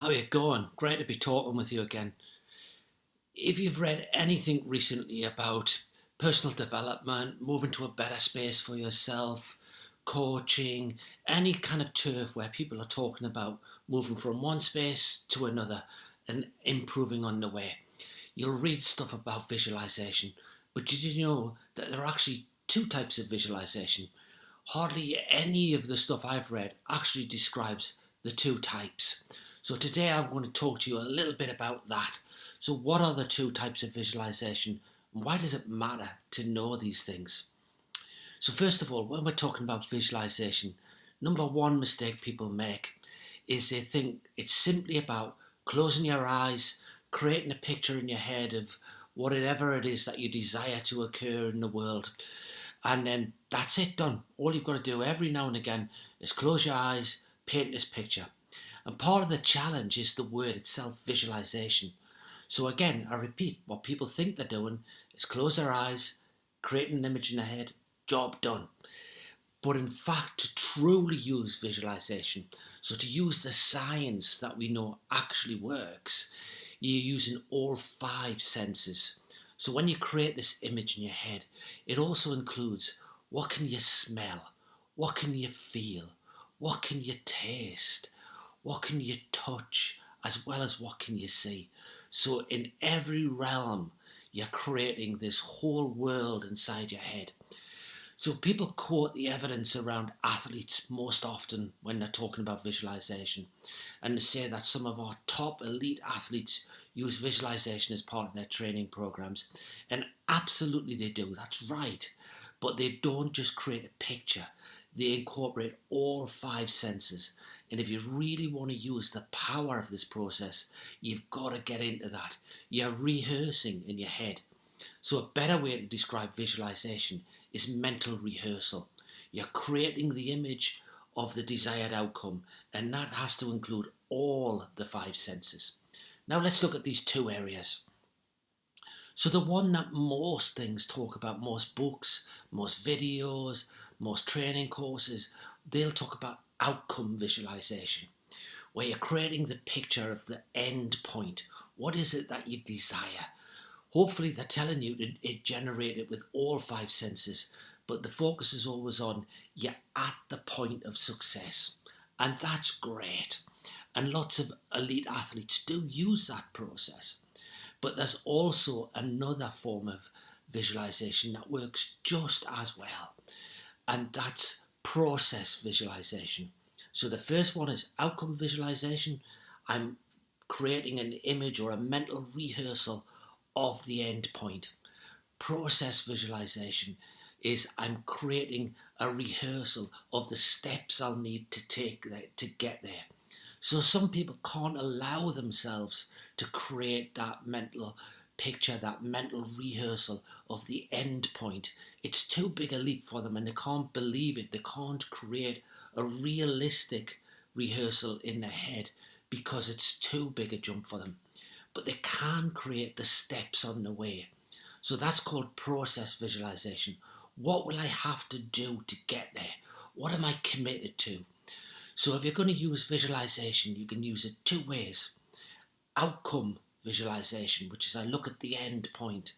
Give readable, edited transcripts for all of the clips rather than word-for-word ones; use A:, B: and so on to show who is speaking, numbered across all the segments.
A: How you going? Great to be talking with you again. If you've read anything recently about personal development, moving to a better space for yourself, coaching, any kind of turf where people are talking about moving from one space to another and improving on the way, you'll read stuff about visualization. But did you know that there are actually two types of visualization? Hardly any of the stuff I've read actually describes the two types. So today I'm going to talk to you a little bit about that. So what are the two types of visualization and why does it matter to know these things? So first of all, when we're talking about visualization, number one mistake people make is they think it's simply about closing your eyes, creating a picture in your head of whatever it is that you desire to occur in the world. And then that's it, done. All you've got to do every now and again is close your eyes, paint this picture. And part of the challenge is the word itself, visualization. So again, I repeat, what people think they're doing is close their eyes, create an image in their head, job done. But in fact, to truly use visualization, so to use the science that we know actually works, you're using all five senses. So when you create this image in your head, it also includes what can you smell, what can you feel, what can you taste, what can you touch, as well as what can you see. So in every realm, you're creating this whole world inside your head. So people quote the evidence around athletes most often when they're talking about visualization. And they say that some of our top elite athletes use visualization as part of their training programs. And absolutely they do, that's right. But they don't just create a picture, they incorporate all five senses. And if you really want to use the power of this process, you've got to get into that. You're rehearsing in your head. So a better way to describe visualization is mental rehearsal. You're creating the image of the desired outcome, and that has to include all the five senses. Now let's look at these two areas. So the one that most things talk about, most books, most videos, most training courses, they'll talk about outcome visualization, where you're creating the picture of the end point. What is it that you desire? Hopefully they're telling you it generated with all five senses, but the focus is always on you're at the point of success. And that's great. And lots of elite athletes do use that process. But there's also another form of visualization that works just as well. And that's process visualization. So the first one is outcome visualization. I'm creating an image or a mental rehearsal of the end point. Process visualization is I'm creating a rehearsal of the steps I'll need to take to get there. So some people can't allow themselves to create that mental picture, that mental rehearsal of the end point. It's too big a leap for them and they can't believe it. They can't create a realistic rehearsal in their head because it's too big a jump for them. But they can create the steps on the way. So that's called process visualization. What will I have to do to get there? What am I committed to? So if you're going to use visualization, you can use it two ways. Outcome visualization, which is I look at the end point,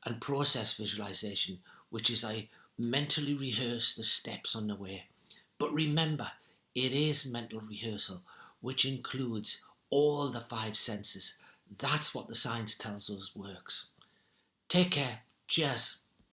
A: and process visualization, which is I mentally rehearse the steps on the way. But remember, it is mental rehearsal, which includes all the five senses. That's what the science tells us works. Take care. Cheers.